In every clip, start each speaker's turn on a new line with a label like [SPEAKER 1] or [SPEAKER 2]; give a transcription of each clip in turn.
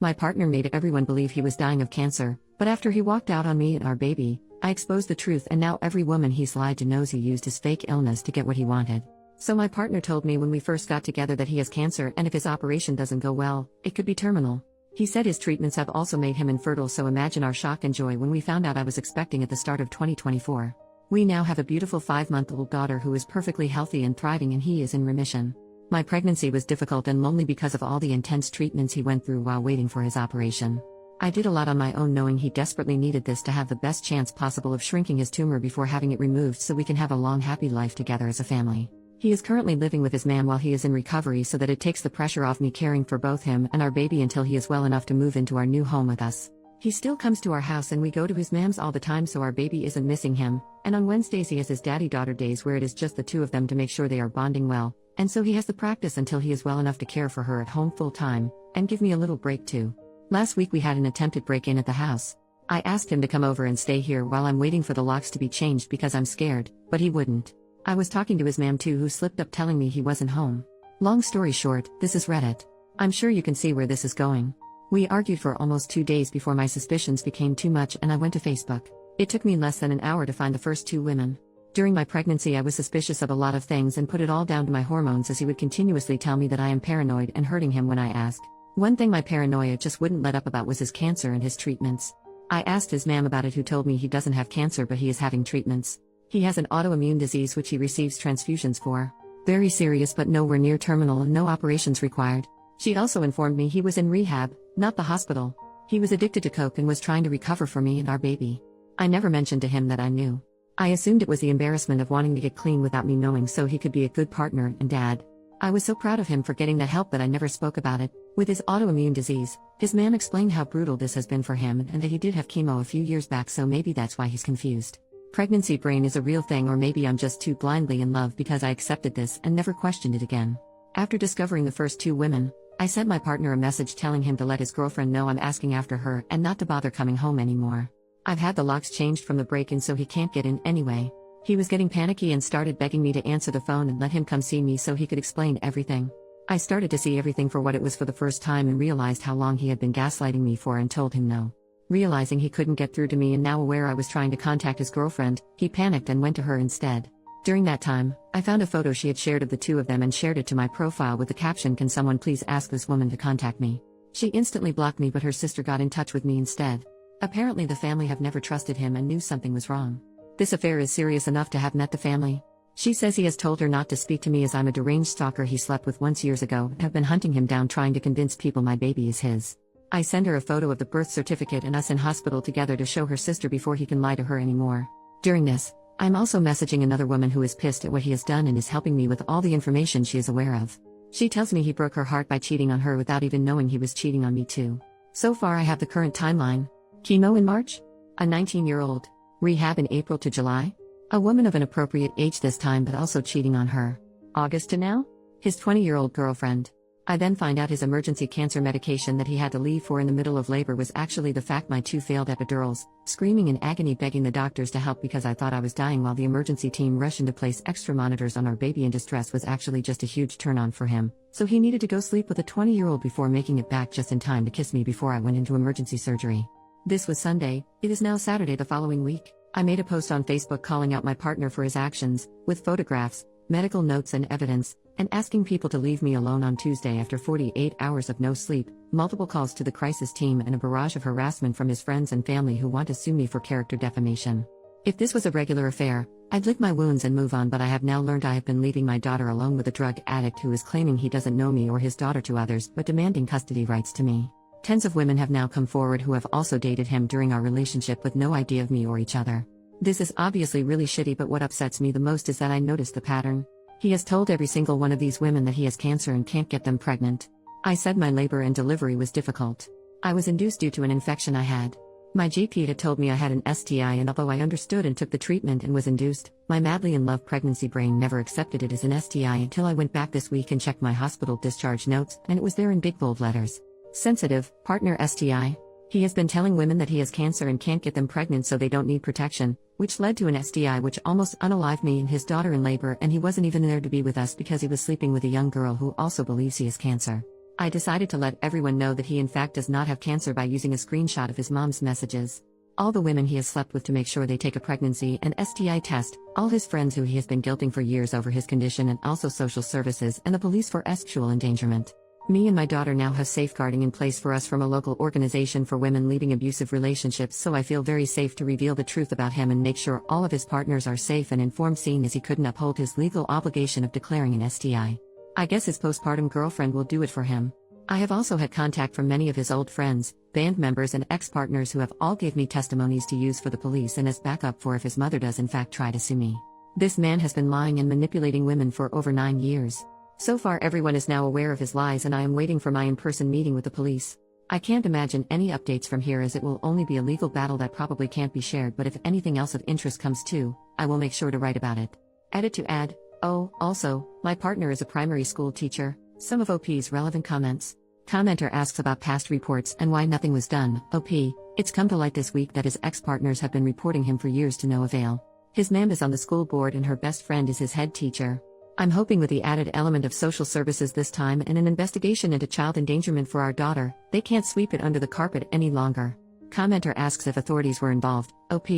[SPEAKER 1] My partner made everyone believe he was dying of cancer, but after he walked out on me and our baby, I exposed the truth, and now every woman he's lied to knows he used his fake illness to get what he wanted. So my partner told me when we first got together that he has cancer, and if his operation doesn't go well, it could be terminal. He said his treatments have also made him infertile, so imagine our shock and joy when we found out I was expecting at the start of 2024. We now have a beautiful 5-month-old daughter who is perfectly healthy and thriving, and he is in remission. My pregnancy was difficult and lonely because of all the intense treatments he went through while waiting for his operation. I did a lot on my own, knowing he desperately needed this to have the best chance possible of shrinking his tumor before having it removed so we can have a long happy life together as a family. He is currently living with his mom while he is in recovery so that it takes the pressure off me caring for both him and our baby until he is well enough to move into our new home with us. He still comes to our house and we go to his mom's all the time so our baby isn't missing him, and on Wednesdays he has his daddy-daughter days where it is just the two of them to make sure they are bonding well, and so he has the practice until he is well enough to care for her at home full time, and give me a little break too. Last week we had an attempted break-in at the house. I asked him to come over and stay here while I'm waiting for the locks to be changed because I'm scared, but he wouldn't. I was talking to his mom too, who slipped up telling me he wasn't home. Long story short, this is Reddit. I'm sure you can see where this is going. We argued for almost 2 days before my suspicions became too much and I went to Facebook. It took me less than an hour to find the first 2 women. During my pregnancy I was suspicious of a lot of things and put it all down to my hormones, as he would continuously tell me that I am paranoid and hurting him when I asked. One thing my paranoia just wouldn't let up about was his cancer and his treatments. I asked his mom about it, who told me he doesn't have cancer but he is having treatments. He has an autoimmune disease which he receives transfusions for. Very serious but nowhere near terminal and no operations required. She also informed me he was in rehab, not the hospital. He was addicted to coke and was trying to recover for me and our baby. I never mentioned to him that I knew. I assumed it was the embarrassment of wanting to get clean without me knowing so he could be a good partner and dad. I was so proud of him for getting the help that I never spoke about it. With his autoimmune disease, his man explained how brutal this has been for him and that he did have chemo a few years back, so maybe that's why he's confused. Pregnancy brain is a real thing, or maybe I'm just too blindly in love because I accepted this and never questioned it again. After discovering the first 2 women, I sent my partner a message telling him to let his girlfriend know I'm asking after her and not to bother coming home anymore. I've had the locks changed from the break-in so he can't get in anyway. He was getting panicky and started begging me to answer the phone and let him come see me so he could explain everything. I started to see everything for what it was for the first time and realized how long he had been gaslighting me for, and told him no. Realizing he couldn't get through to me and now aware I was trying to contact his girlfriend, he panicked and went to her instead. During that time, I found a photo she had shared of the 2 of them and shared it to my profile with the caption, "Can someone please ask this woman to contact me?" She instantly blocked me, but her sister got in touch with me instead. Apparently the family have never trusted him and knew something was wrong. This affair is serious enough to have met the family. She says he has told her not to speak to me as I'm a deranged stalker he slept with once years ago and have been hunting him down trying to convince people my baby is his. I send her a photo of the birth certificate and us in hospital together to show her sister before he can lie to her anymore. During this, I'm also messaging another woman who is pissed at what he has done and is helping me with all the information she is aware of. She tells me he broke her heart by cheating on her without even knowing he was cheating on me too. So far I have the current timeline. Chemo in March? A 19-year-old. Rehab in April to July? A woman of an appropriate age this time but also cheating on her. August to now? His 20-year-old girlfriend. I then find out his emergency cancer medication that he had to leave for in the middle of labor was actually the fact my 2 failed epidurals, screaming in agony begging the doctors to help because I thought I was dying while the emergency team rushed in to place extra monitors on our baby in distress was actually just a huge turn-on for him, so he needed to go sleep with a 20-year-old before making it back just in time to kiss me before I went into emergency surgery. This was Sunday, it is now Saturday the following week. I made a post on Facebook calling out my partner for his actions, with photographs, medical notes and evidence, and asking people to leave me alone on Tuesday after 48 hours of no sleep, multiple calls to the crisis team and a barrage of harassment from his friends and family who want to sue me for character defamation. If this was a regular affair, I'd lick my wounds and move on, but I have now learned I have been leaving my daughter alone with a drug addict who is claiming he doesn't know me or his daughter to others but demanding custody rights to me. Tens of women have now come forward who have also dated him during our relationship with no idea of me or each other. This is obviously really shitty, but what upsets me the most is that I noticed the pattern. He has told every single one of these women that he has cancer and can't get them pregnant. I said my labor and delivery was difficult. I was induced due to an infection I had. My GP had told me I had an STI, and although I understood and took the treatment and was induced, my madly in love pregnancy brain never accepted it as an STI until I went back this week and checked my hospital discharge notes, and it was there in big bold letters. Sensitive, partner STI. He has been telling women that he has cancer and can't get them pregnant so they don't need protection, which led to an STI which almost unalived me and his daughter in labor, and he wasn't even there to be with us because he was sleeping with a young girl who also believes he has cancer. I decided to let everyone know that he in fact does not have cancer by using a screenshot of his mom's messages. All the women he has slept with to make sure they take a pregnancy and STI test, all his friends who he has been guilting for years over his condition, and also social services and the police for sexual endangerment. Me and my daughter now have safeguarding in place for us from a local organization for women leaving abusive relationships, so I feel very safe to reveal the truth about him and make sure all of his partners are safe and informed, seeing as he couldn't uphold his legal obligation of declaring an STI. I guess his postpartum girlfriend will do it for him. I have also had contact from many of his old friends, band members and ex-partners who have all gave me testimonies to use for the police and as backup for if his mother does in fact try to sue me. This man has been lying and manipulating women for over 9 years. So far everyone is now aware of his lies and I am waiting for my in-person meeting with the police. I can't imagine any updates from here as it will only be a legal battle that probably can't be shared, but if anything else of interest comes too, I will make sure to write about it. Edit to add. Oh, also, my partner is a primary school teacher. Some of OP's relevant comments. Commenter asks about past reports and why nothing was done. OP, it's come to light this week that his ex-partners have been reporting him for years to no avail. His mom is on the school board and her best friend is his head teacher. I'm hoping with the added element of social services this time and an investigation into child endangerment for our daughter, they can't sweep it under the carpet any longer. Commenter asks if authorities were involved. OP,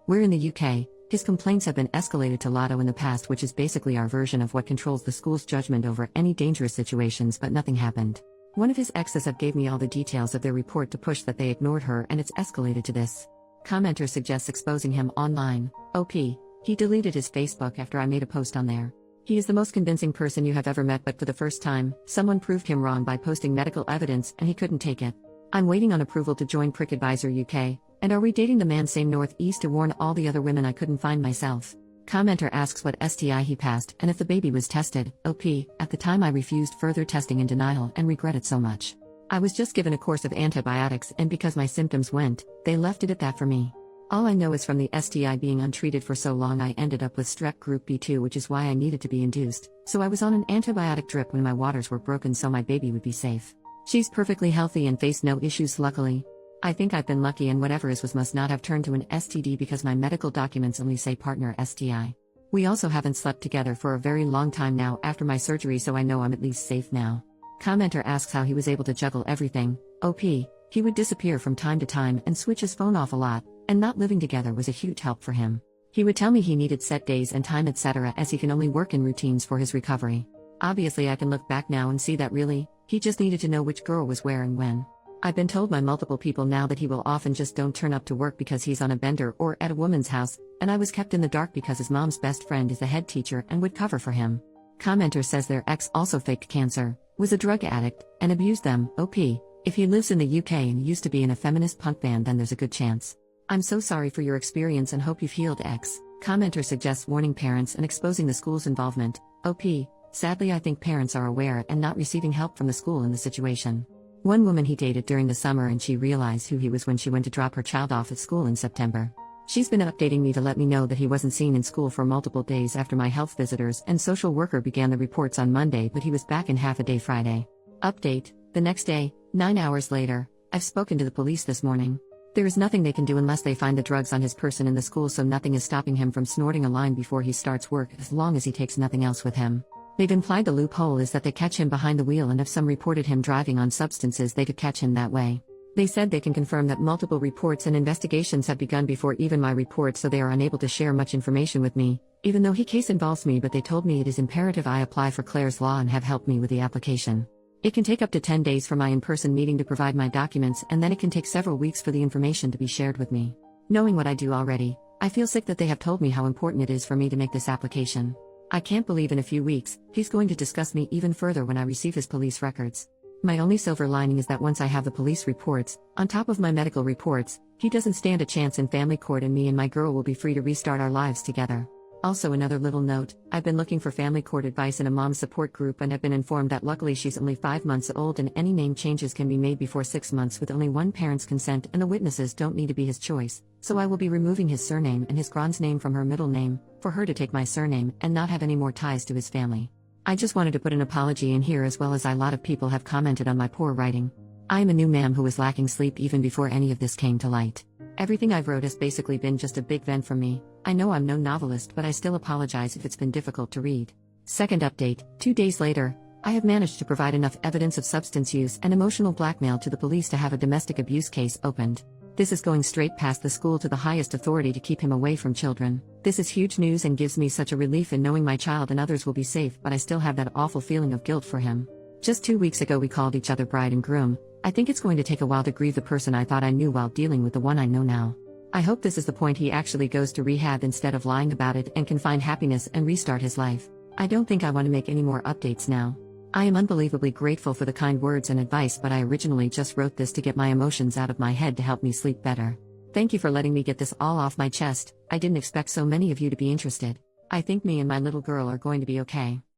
[SPEAKER 1] we're in the UK. His complaints have been escalated to Lotto in the past, which is basically our version of what controls the school's judgment over any dangerous situations, but nothing happened. One of his exes have gave me all the details of their report to push that they ignored her and it's escalated to this. Commenter suggests exposing him online. OP, he deleted his Facebook after I made a post on there. He is the most convincing person you have ever met, but for the first time, someone proved him wrong by posting medical evidence and he couldn't take it. I'm waiting on approval to join Prick Advisor UK, and are we dating the man same northeast to warn all the other women I couldn't find myself. Commenter asks what STI he passed and if the baby was tested. OP, at the time I refused further testing in denial and regret it so much. I was just given a course of antibiotics and because my symptoms went, they left it at that for me. All I know is from the STI being untreated for so long I ended up with strep group B2, which is why I needed to be induced, so I was on an antibiotic drip when my waters were broken so my baby would be safe. She's perfectly healthy and faced no issues luckily. I think I've been lucky and whatever is was must not have turned to an STD because my medical documents only say partner STI. We also haven't slept together for a very long time now after my surgery, so I know I'm at least safe now. Commenter asks how he was able to juggle everything. OP, he would disappear from time to time and switch his phone off a lot, and not living together was a huge help for him. He would tell me he needed set days and time etc. as he can only work in routines for his recovery. Obviously I can look back now and see that really, he just needed to know which girl was where and when. I've been told by multiple people now that he will often just don't turn up to work because he's on a bender or at a woman's house, and I was kept in the dark because his mom's best friend is the head teacher and would cover for him. Commenter says their ex also faked cancer, was a drug addict, and abused them. OP, if he lives in the UK and used to be in a feminist punk band then there's a good chance. I'm so sorry for your experience and hope you've healed. X. Commenter suggests warning parents and exposing the school's involvement. OP, sadly I think parents are aware and not receiving help from the school in the situation. One woman he dated during the summer and she realized who he was when she went to drop her child off at school in September. She's been updating me to let me know that he wasn't seen in school for multiple days after my health visitors and social worker began the reports on Monday, but he was back in half a day Friday. Update, the next day, 9 hours later, I've spoken to the police this morning. There is nothing they can do unless they find the drugs on his person in the school, so nothing is stopping him from snorting a line before he starts work as long as he takes nothing else with him. They've implied the loophole is that they catch him behind the wheel and if some reported him driving on substances they could catch him that way. They said they can confirm that multiple reports and investigations have begun before even my report, so they are unable to share much information with me, even though he case involves me, but they told me it is imperative I apply for Clare's Law and have helped me with the application. It can take up to 10 days for my in-person meeting to provide my documents, and then it can take several weeks for the information to be shared with me. Knowing what I do already, I feel sick that they have told me how important it is for me to make this application. I can't believe in a few weeks, he's going to discuss me even further when I receive his police records. My only silver lining is that once I have the police reports, on top of my medical reports, he doesn't stand a chance in family court and me and my girl will be free to restart our lives together. Also another little note, I've been looking for family court advice in a mom support group and have been informed that luckily she's only 5 months old and any name changes can be made before 6 months with only one parent's consent and the witnesses don't need to be his choice, so I will be removing his surname and his grand's name from her middle name, for her to take my surname and not have any more ties to his family. I just wanted to put an apology in here as well as a lot of people have commented on my poor writing. I am a new ma'am who was lacking sleep even before any of this came to light. Everything I've wrote has basically been just a big vent from me. I know I'm no novelist, but I still apologize if it's been difficult to read. Second update, 2 days later, I have managed to provide enough evidence of substance use and emotional blackmail to the police to have a domestic abuse case opened. This is going straight past the school to the highest authority to keep him away from children. This is huge news and gives me such a relief in knowing my child and others will be safe, but I still have that awful feeling of guilt for him. Just 2 weeks ago we called each other bride and groom. I think it's going to take a while to grieve the person I thought I knew while dealing with the one I know now. I hope this is the point he actually goes to rehab instead of lying about it and can find happiness and restart his life. I don't think I want to make any more updates now. I am unbelievably grateful for the kind words and advice, but I originally just wrote this to get my emotions out of my head to help me sleep better. Thank you for letting me get this all off my chest. I didn't expect so many of you to be interested. I think me and my little girl are going to be okay.